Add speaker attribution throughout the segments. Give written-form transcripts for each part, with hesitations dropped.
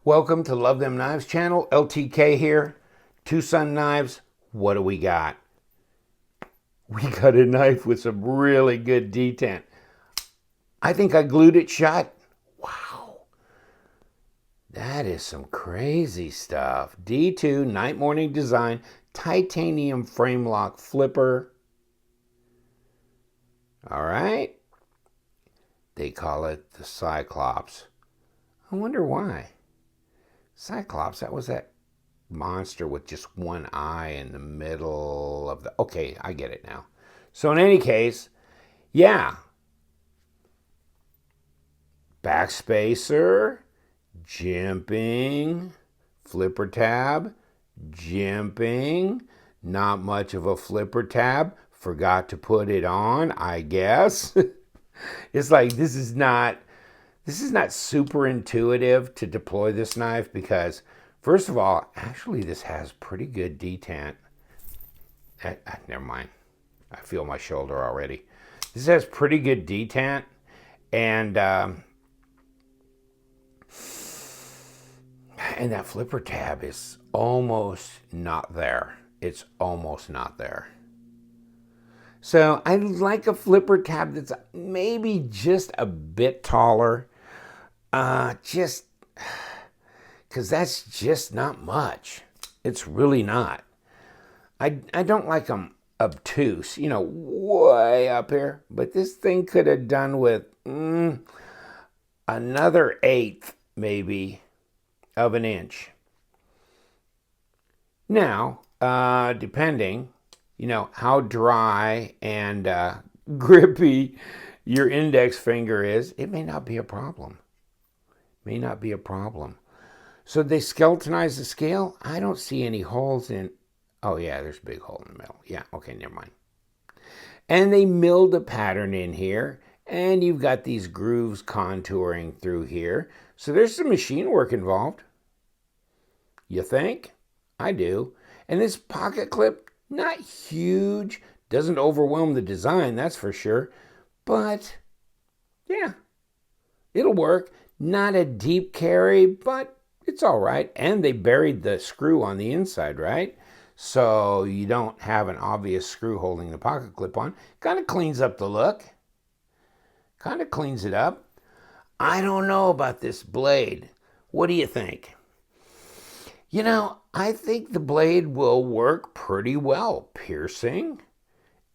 Speaker 1: Welcome to Love Them Knives channel. LTK here. TwoSun Knives. What do we got? We got a knife with some really good detent. I think I glued it shut. Wow. That is some crazy stuff. D2 Night Morning Design titanium frame lock flipper. All right. They call it the Cyclops. I wonder why. Cyclops, that was that monster with just one eye in the middle of the... Okay, I get it now. So in any case, yeah. Backspacer, jimping, flipper tab, jimping, not much of a flipper tab. Forgot to put it on, I guess. It's like this is not super intuitive to deploy this knife because, first of all, actually this has pretty good detent. Never mind. I feel my shoulder already. This has pretty good detent, and that flipper tab is almost not there. It's almost not there. So I like a flipper tab that's maybe just a bit taller. Just because that's just not much. It's really not. I don't like them obtuse, way up here. But this thing could have done with another eighth, maybe, of an inch. Now, depending, how dry and grippy your index finger is, it may not be a problem. May not be a problem. So they skeletonized the scale. I don't see any holes in... Oh, yeah, there's a big hole in the middle. Yeah, okay, never mind. And they milled a pattern in here, and you've got these grooves contouring through here. So there's some machine work involved. You think? I do. And this pocket clip, not huge. Doesn't overwhelm the design, that's for sure. But, yeah, it'll work. Not a deep carry, but it's all right. And they buried the screw on the inside, right? So you don't have an obvious screw holding the pocket clip on. Kind of cleans up the look. Kind of cleans it up. I don't know about this blade. What do you think? I think the blade will work pretty well. Piercing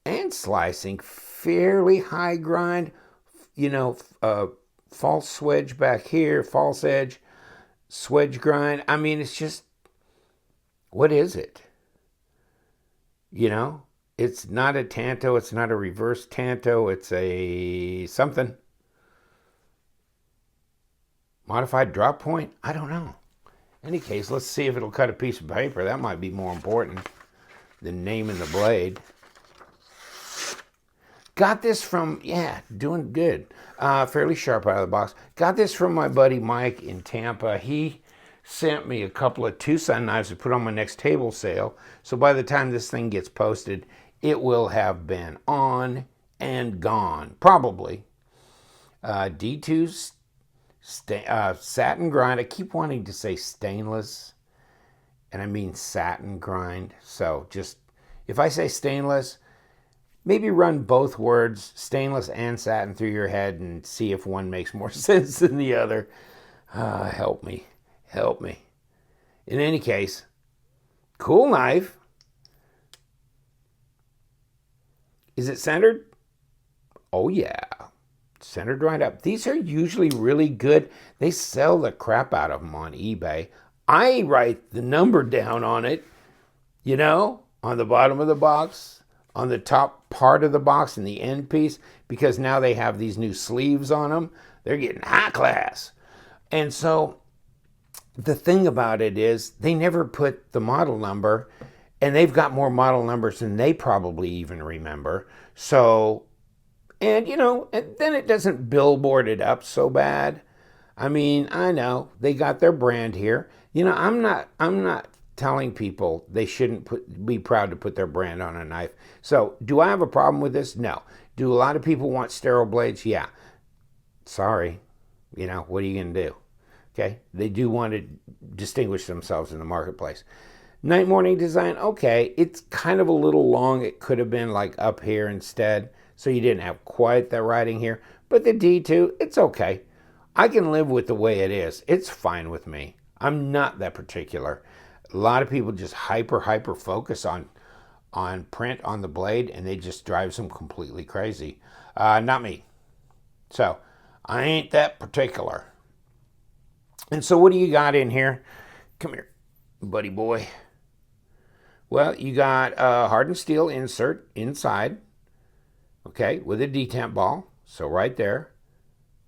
Speaker 1: and slicing. Fairly high grind. False swedge back here, false edge, swedge grind. I mean, it's just, what is it? It's not a tanto, it's not a reverse tanto, it's a something. Modified drop point? I don't know. In any case, let's see if it'll cut a piece of paper. That might be more important than naming the blade. Got this from, doing good. Fairly sharp out of the box. Got this from my buddy Mike in Tampa. He sent me a couple of TwoSun knives to put on my next table sale. So by the time this thing gets posted, it will have been on and gone. Probably. D2's satin grind. I keep wanting to say stainless, and I mean satin grind. So just, if I say stainless, maybe run both words, stainless and satin, through your head and see if one makes more sense than the other. Help me. Help me. In any case, cool knife. Is it centered? Oh, yeah. Centered right up. These are usually really good. They sell the crap out of them on eBay. I write the number down on it, on the bottom of the box, on the top part of the box and the end piece, because now they have these new sleeves on them. They're getting high class. And so the thing about it is they never put the model number, and they've got more model numbers than they probably even remember. So, and then it doesn't billboard it up so bad. I mean, I know they got their brand here. I'm not telling people they shouldn't be proud to put their brand on a knife. So do I have a problem with this? No. Do a lot of people want sterile blades? Yeah. Sorry. What are you going to do? Okay, they do want to distinguish themselves in the marketplace. Night morning design, okay, it's kind of a little long. It could have been like up here instead, so you didn't have quite that writing here. But the D2, it's okay. I can live with the way it is. It's fine with me. I'm not that particular. A lot of people just hyper focus on print on the blade, and they just drives them completely crazy. Not me. So I ain't that particular. And so what do you got in here? Come here, buddy boy. Well, you got a hardened steel insert inside, okay, with a detent ball. So right there.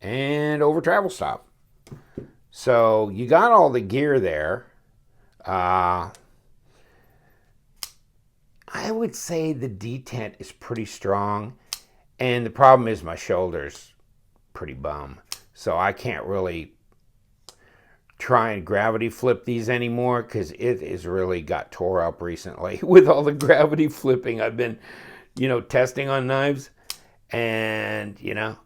Speaker 1: And over travel stop. So you got all the gear there. I would say the detent is pretty strong. And the problem is my shoulder's pretty bum. So I can't really try and gravity flip these anymore because it has really got tore up recently with all the gravity flipping I've been, testing on knives. And,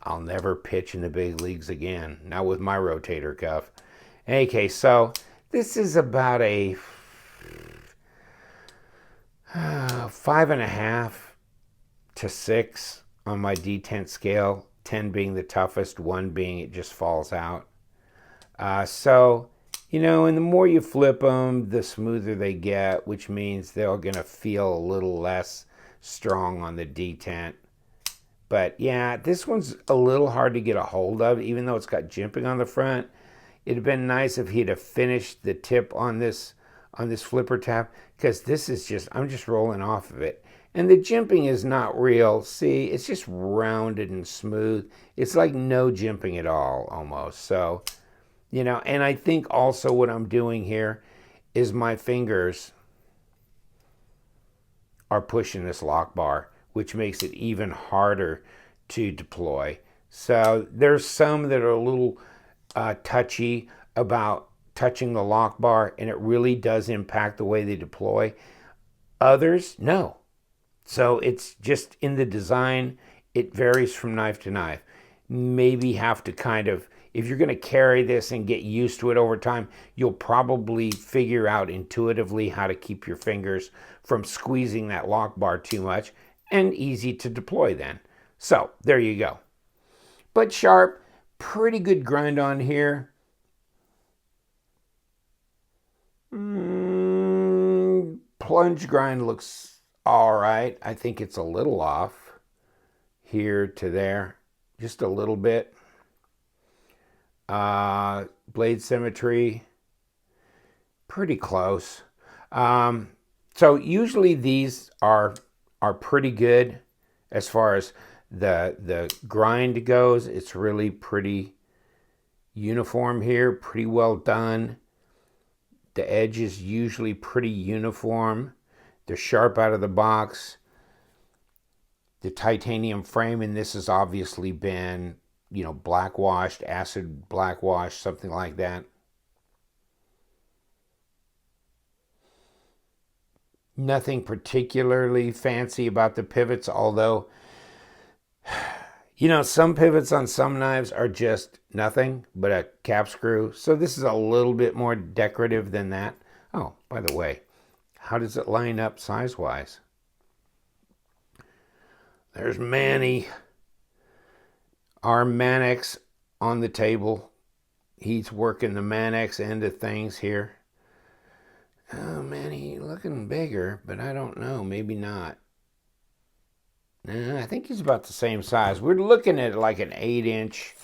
Speaker 1: I'll never pitch in the big leagues again. Not with my rotator cuff. Okay, so this is about a 5.5 to 6 on my detent scale. 10 being the toughest, 1 being it just falls out. So, and the more you flip them, the smoother they get, which means they're going to feel a little less strong on the detent. But yeah, this one's a little hard to get a hold of, even though it's got jimping on the front. It'd have been nice if he'd have finished the tip on this flipper tab, because this is I'm just rolling off of it. And the jimping is not real. See, it's just rounded and smooth. It's like no jimping at all, almost. So, and I think also what I'm doing here is my fingers are pushing this lock bar, which makes it even harder to deploy. So there's some that are a little touchy about touching the lock bar, and it really does impact the way they deploy. Others, no. So it's just in the design, it varies from knife to knife. Maybe have to kind of, if you're going to carry this and get used to it over time, you'll probably figure out intuitively how to keep your fingers from squeezing that lock bar too much, and easy to deploy then. So there you go. But sharp, pretty good grind on here. Plunge grind looks all right. I think it's a little off here to there, just a little bit. Blade symmetry, pretty close. So usually these are pretty good as far as the grind goes. It's really pretty uniform here, pretty well done. The edge is usually pretty uniform. They're sharp out of the box. The titanium frame in this has obviously been, blackwashed, acid blackwash, something like that. Nothing particularly fancy about the pivots, although, some pivots on some knives are just nothing but a cap screw. So this is a little bit more decorative than that. Oh, by the way, how does it line up size-wise? There's Manny, our Manex on the table. He's working the Manex end of things here. Oh, Manny, looking bigger, but I don't know. Maybe not. I think he's about the same size. We're looking at like an 8-inch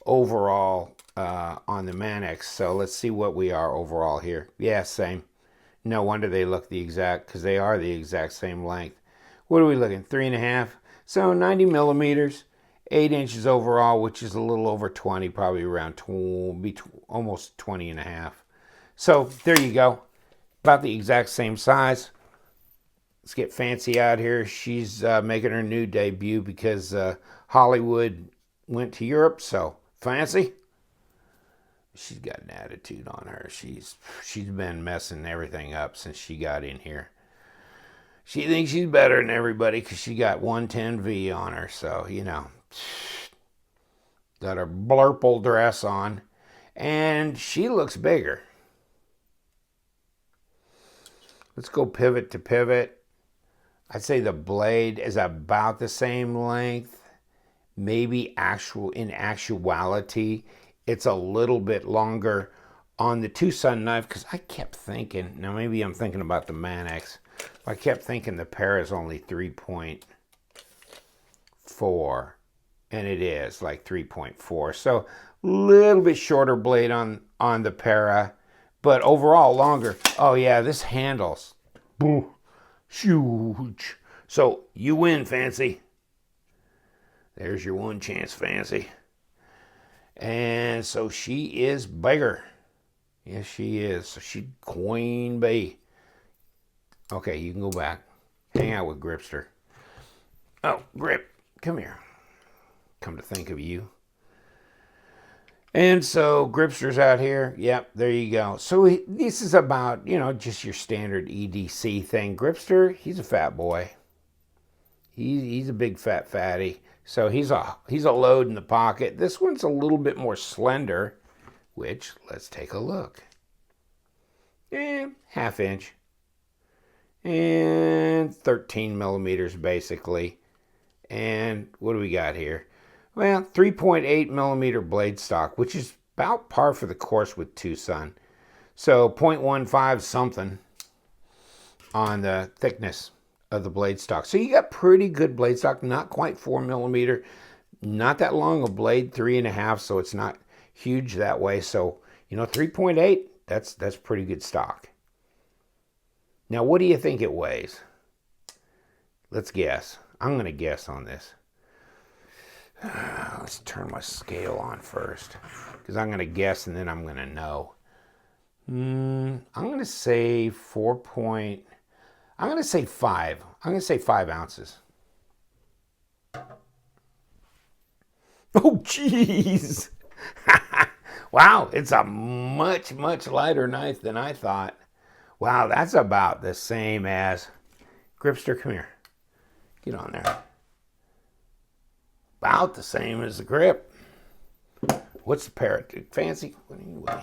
Speaker 1: overall on the Manex. So let's see what we are overall here. Yeah, same. No wonder they look the exact, because they are the exact same length. What are we looking? 3.5. So 90 millimeters, 8 inches overall, which is a little over 20, probably around almost 20.5. So there you go. About the exact same size. Let's get Fancy out here. She's making her new debut because Hollywood went to Europe. So Fancy, she's got an attitude on her. She's been messing everything up since she got in here. She thinks she's better than everybody because she got 110V on her. So, got her blurple dress on. And she looks bigger. Let's go pivot to pivot. I'd say the blade is about the same length. Maybe in actuality, it's a little bit longer on the TwoSun knife, because I kept thinking, now maybe I'm thinking about the Manex, I kept thinking the para is only 3.4, and it is like 3.4. So a little bit shorter blade on the para, but overall longer. Oh yeah, this handles. Boo, huge. So you win, Fancy. There's your one chance, Fancy. And so she is bigger. Yes, she is. So she's Queen Bee. Okay, you can go back. Hang out with Gripster. Oh, Grip, come here. Come to think of you. And so Gripster's out here. Yep, there you go. So this is about, just your standard EDC thing. Gripster, he's a fat boy. He's a big fat fatty. So he's a load in the pocket. This one's a little bit more slender, which, let's take a look. Half inch. And 13 millimeters basically. And what do we got here? Well, 3.8 millimeter blade stock, which is about par for the course with TwoSun. So 0.15 something on the thickness of the blade stock. So you got pretty good blade stock, not quite 4 millimeter, not that long a blade, 3.5, so it's not huge that way. So, 3.8, that's pretty good stock. Now, what do you think it weighs? Let's guess. I'm going to guess on this. Let's turn my scale on first, because I'm going to guess and then I'm going to know. I'm going to say 5. I'm going to say 5 ounces. Oh, jeez. Wow, it's a much, much lighter knife than I thought. Wow, that's about the same as... Gripster, come here. Get on there. About the same as the grip. What's the parrot? Fancy? Anyway,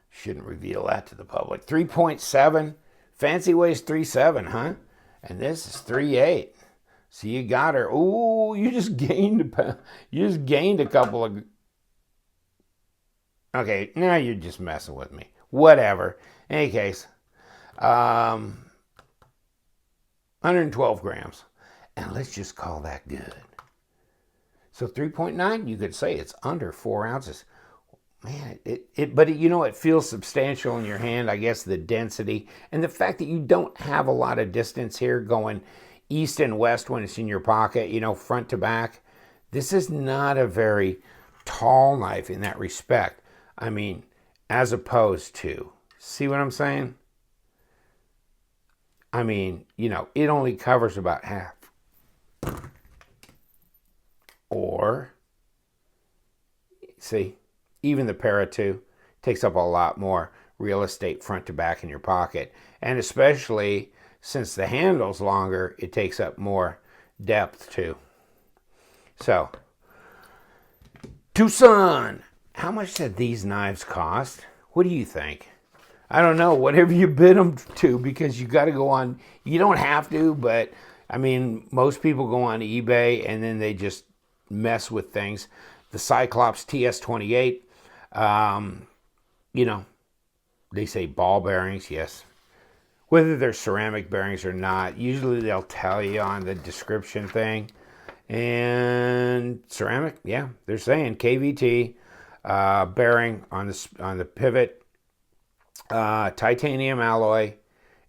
Speaker 1: shouldn't reveal that to the public. 3.7. Fancy weighs 3.7, huh? And this is 3.8. So you got her. Ooh, you just gained a couple of... Okay, now you're just messing with me. Whatever. In any case, 112 grams. And let's just call that good. So 3.9, you could say it's under 4 ounces. Man, but it feels substantial in your hand, I guess, the density. And the fact that you don't have a lot of distance here going east and west when it's in your pocket, front to back. This is not a very tall knife in that respect. I mean, as opposed to, see what I'm saying? I mean, it only covers about half. Or, see, even the Para 2 takes up a lot more real estate front to back in your pocket. And especially since the handle's longer, it takes up more depth too. So, TwoSun, how much did these knives cost? What do you think? I don't know, whatever you bid them to, because you got to go on, you don't have to, but I mean, most people go on eBay and then they just mess with things. The Cyclops TS28, they say ball bearings, yes. Whether they're ceramic bearings or not, usually they'll tell you on the description thing. And ceramic, yeah, they're saying KVT bearing on the pivot, titanium alloy,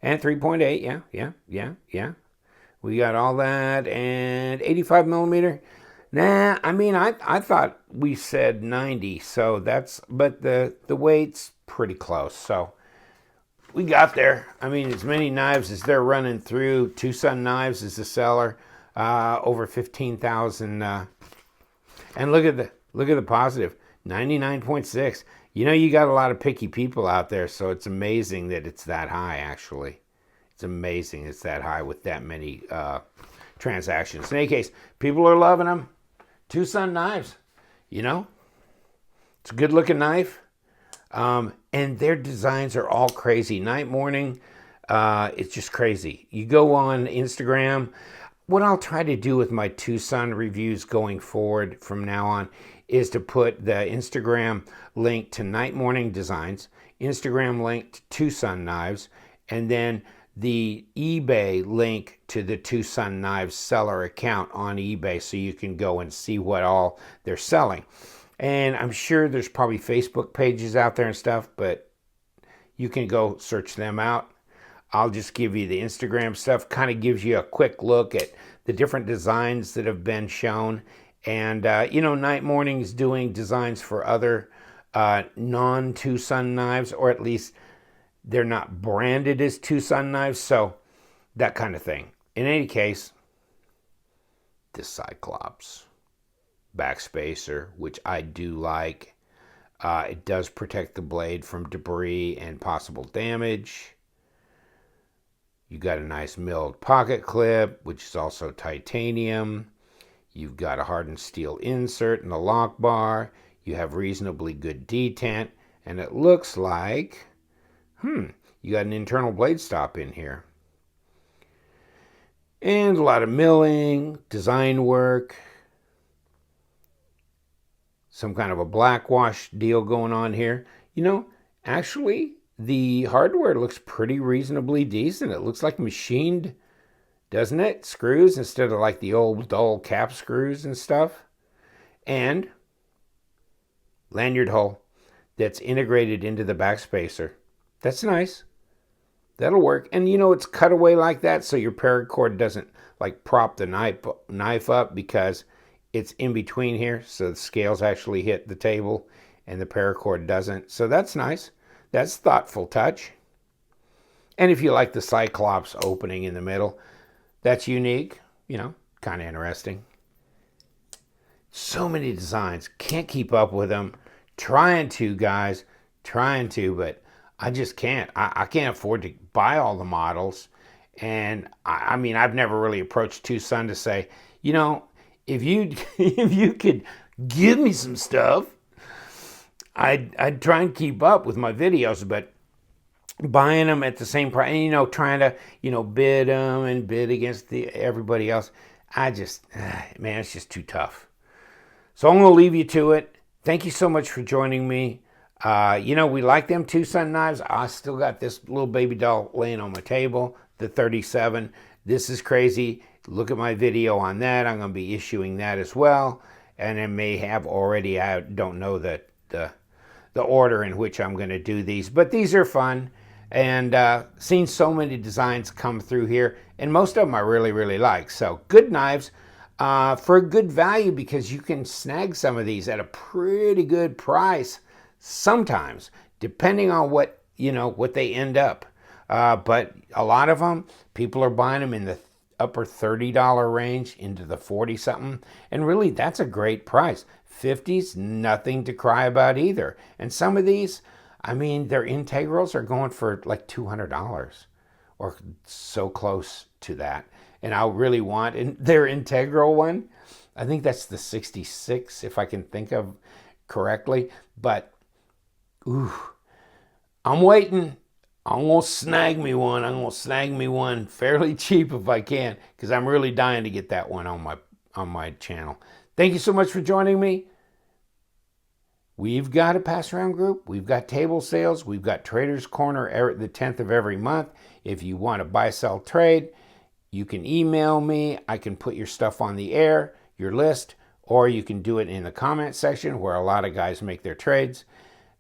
Speaker 1: and 3.8, yeah. We got all that, and 85 millimeter. Nah, I mean, I thought we said 90, so but the weight's pretty close, so we got there. I mean, as many knives as they're running through, TwoSun Knives is the seller, over 15,000, and look at the positive, 99.6. You got a lot of picky people out there, so it's amazing that it's that high, actually. It's amazing it's that high with that many transactions. In any case, people are loving them. TwoSun Knives, it's It's a good looking knife. And their designs are all crazy. Night morning, it's just crazy. You go on Instagram. What I'll try to do with my TwoSun reviews going forward from now on is to put the Instagram link to Night Morning Designs, Instagram link to TwoSun Knives, and then the eBay link to the TwoSun Knives seller account on eBay so you can go and see what all they're selling. And I'm sure there's probably Facebook pages out there and stuff, but you can go search them out. I'll just give you the Instagram stuff. Kind of gives you a quick look at the different designs that have been shown. And, Night Morning's doing designs for other non-TwoSun knives, or at least they're not branded as TwoSun knives. So that kind of thing. In any case, this Cyclops backspacer, which I do like. It does protect the blade from debris and possible damage. You got a nice milled pocket clip, which is also titanium. You've got a hardened steel insert in the lock bar. You have reasonably good detent, and it looks like, you got an internal blade stop in here. And a lot of milling, design work. Some kind of a black wash deal going on here. Actually, the hardware looks pretty reasonably decent. It looks like machined, doesn't it? Screws instead of like the old dull cap screws and stuff. And lanyard hole that's integrated into the backspacer. That's nice. That'll work. And it's cut away like that so your paracord doesn't like prop the knife up because it's in between here, so the scales actually hit the table and the paracord doesn't. So that's nice. That's a thoughtful touch. And if you like the Cyclops opening in the middle, that's unique, kind of interesting. So many designs. Can't keep up with them. Trying to, guys. Trying to, but I just can't. I can't afford to buy all the models. And I've never really approached TwoSun to say, if you could give me some stuff, I'd try and keep up with my videos, but buying them at the same price, and, trying to, bid them and bid against everybody else, it's just too tough. So I'm going to leave you to it. Thank you so much for joining me. We like them TwoSun knives. I still got this little baby doll laying on my table, the 37. This is crazy. Look at my video on that. I'm going to be issuing that as well. And it may have already, I don't know the order in which I'm going to do these. But these are fun. And seen so many designs come through here. And most of them I really, really like. So good knives for a good value because you can snag some of these at a pretty good price sometimes, depending on what they end up. But a lot of them, people are buying them in the upper $30 range into the 40-something. And really, that's a great price. 50's nothing to cry about either. And some of these, their integrals are going for like $200 or so close to that. And I really want their integral one. I think that's the 66, if I can think of correctly. But, I'm waiting. I'm going to snag me one. I'm going to snag me one fairly cheap if I can, because I'm really dying to get that one on my channel. Thank you so much for joining me. We've got a pass around group. We've got table sales. We've got Traders Corner the 10th of every month. If you want to buy, sell, trade, you can email me. I can put your stuff on the air, your list, or you can do it in the comment section where a lot of guys make their trades.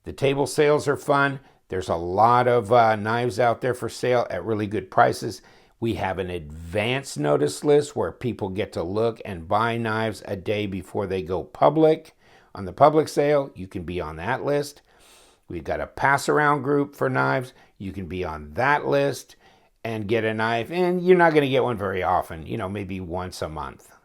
Speaker 1: The table sales are fun. There's a lot of knives out there for sale at really good prices. We have an advance notice list where people get to look and buy knives a day before they go public. On the public sale, you can be on that list. We've got a pass around group for knives. You can be on that list and get a knife. And you're not going to get one very often, maybe once a month,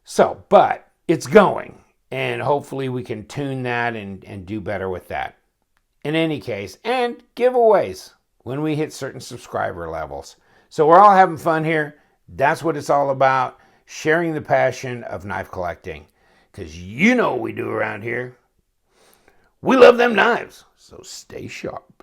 Speaker 1: So, but it's going. And hopefully we can tune that and do better with that. In any case, and giveaways when we hit certain subscriber levels. So we're all having fun here. That's what it's all about, sharing the passion of knife collecting. because you know what we do around here. We love them knives, so stay sharp.